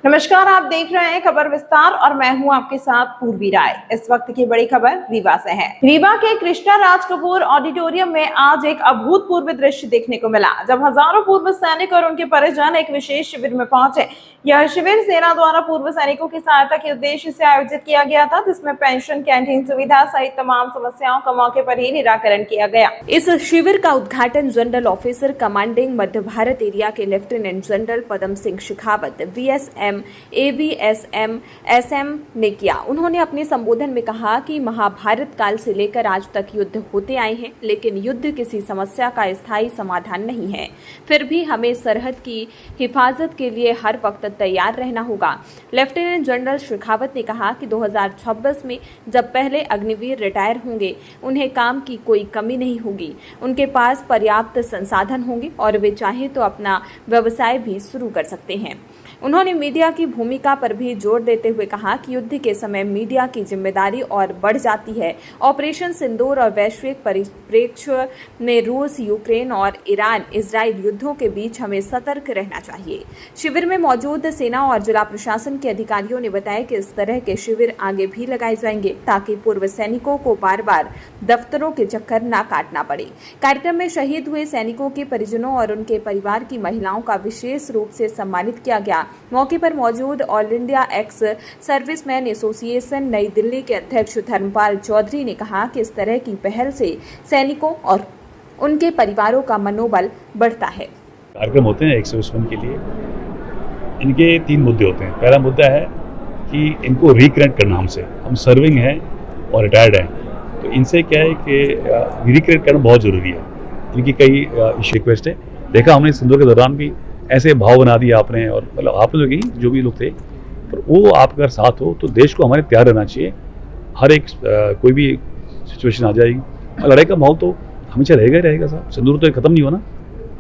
नमस्कार, आप देख रहे हैं खबर विस्तार और मैं हूं आपके साथ पूर्वी राय। इस वक्त की बड़ी खबर रीवा से है। रीवा के कृष्णा राज कपूर ऑडिटोरियम में आज एक अभूतपूर्व दृश्य देखने को मिला, जब हजारों पूर्व सैनिक और उनके परिजन एक विशेष शिविर में पहुंचे। यह शिविर सेना द्वारा पूर्व सैनिकों की सहायता के उद्देश्य से आयोजित किया गया था, जिसमें पेंशन, कैंटीन सुविधा सहित तमाम समस्याओं का मौके पर ही निराकरण किया गया। इस शिविर का उद्घाटन general officer commanding Madhya Bharat area के lieutenant general Padam Singh Shekhawat VSM AVSM SM ने किया। उन्होंने अपने संबोधन में कहा कि महाभारत काल से लेकर आज तक युद्ध होते आए हैं, लेकिन युद्ध किसी समस्या का स्थायी समाधान नहीं है। फिर भी हमें सरहद की हिफाजत के लिए हर वक्त तैयार रहना होगा। लेफ्टिनेंट जनरल शेखावत ने कहा कि 2026 में जब पहले अग्निवीर रिटायर होंगे, उन्हें काम की कोई कमी नहीं होगी, उनके पास पर्याप्त संसाधन होंगे और वे चाहे तो अपना व्यवसाय भी शुरू कर सकते हैं। उन्होंने मीडिया की भूमिका पर भी जोर देते हुए कहा कि युद्ध के समय मीडिया की जिम्मेदारी और बढ़ जाती है। ऑपरेशन सिंदूर और वैश्विक परिप्रेक्ष्य में रूस, यूक्रेन और ईरान इजराइल युद्धों के बीच हमें सतर्क रहना चाहिए। शिविर में मौजूद सेना और जिला प्रशासन के अधिकारियों ने बताया कि इस तरह के शिविर आगे भी लगाए जाएंगे, ताकि पूर्व सैनिकों को बार बार दफ्तरों के चक्कर न काटना पड़े। कार्यक्रम में शहीद हुए सैनिकों के परिजनों और उनके परिवार की महिलाओं का विशेष रूप से सम्मानित किया गया। मौके पर मौजूद all India ex serviceman association नई दिल्ली के अध्यक्ष धर्मपाल चौधरी ने कहा कि इस तरह की पहल से सैनिकों और उनके परिवारों का मनोबल बढ़ता है। कार्यक्रम होते हैं एक्स सर्विसमैन के लिए, इनके 3 मुद्दे होते हैं। पहला मुद्दा है कि इनको रिकनेक्ट करना हमसे, हम सर्विंग हैं और रिटायर्ड हैं, तो इनसे क्या है कि रिकनेक्ट करना बहुत ज़रूरी है। इनकी कई रिक्वेस्ट है। देखा हमने सिंदूर के दौरान भी ऐसे भाव बना दिया आपने, और मतलब आपने जो भी लोग थे, पर वो आपका अगर साथ हो तो देश को हमारे तैयार रहना चाहिए। हर एक कोई भी सिचुएशन आ जाएगी, लड़ाई का माहौल तो हमेशा रहेगा ही रहेगा साहब। सिंदूर तो खत्म नहीं हुआ ना,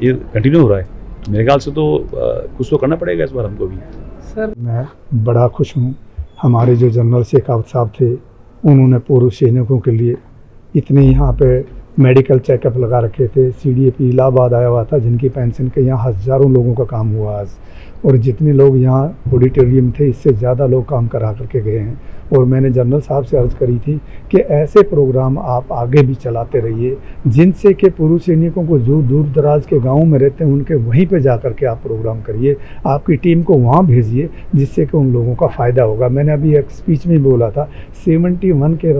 ये कंटिन्यू हो रहा है। मेरे ख्याल से तो कुछ तो करना पड़ेगा इस बार हमको भी। सर, मैं बड़ा खुश हूँ। हमारे जो जनरल शेखावत साहब थे, उन्होंने पूर्व सैनिकों के लिए इतने यहाँ पे मेडिकल चेकअप लगा रखे थे। CDAP इलाहाबाद आया हुआ था, जिनकी पेंशन के यहाँ हज़ारों लोगों का काम हुआ आज, और जितने लोग यहाँ ऑडिटोरियम थे, इससे ज़्यादा लोग काम करा करके गए हैं। और मैंने जनरल साहब से अर्ज़ करी थी कि ऐसे प्रोग्राम आप आगे भी चलाते रहिए, जिनसे कि पूर्व सैनिकों को जो दूर दराज के गाँव में रहते हैं, उनके वहीं पर जा कर के आप प्रोग्राम करिए, आपकी टीम को वहाँ भेजिए, जिससे कि उन लोगों का फ़ायदा होगा। मैंने अभी एक स्पीच में बोला था, 71 के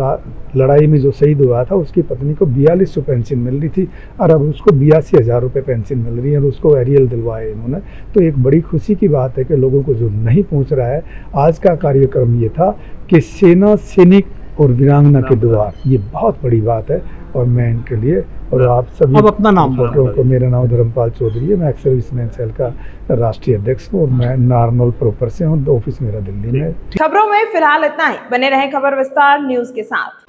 लड़ाई में जो शहीद हुआ था, उसकी पत्नी को 4200 पेंशन मिल रही थी, और अब उसको 82,000 रुपये पेंशन मिल रही है, और उसको एरियल दिलवाए इन्होंने। तो एक बड़ी खुशी की बात है कि लोगों को जो नहीं पहुंच रहा है। आज का कार्यक्रम ये था कि सेना, सैनिक और वीरांगना के द्वार, ये बहुत बड़ी बात है, और मैं इनके लिए और आप सभी। अब अपना नाम को मेरा नाम धर्मपाल चौधरी है, मैं एक्स सर्विसमैन सेल का राष्ट्रीय अध्यक्ष हूँ, और मैं नारनौल प्रॉपर से हूँ, ऑफिस मेरा दिल्ली में। खबरों में फिलहाल इतना ही। बने रहें खबर विस्तार न्यूज के साथ।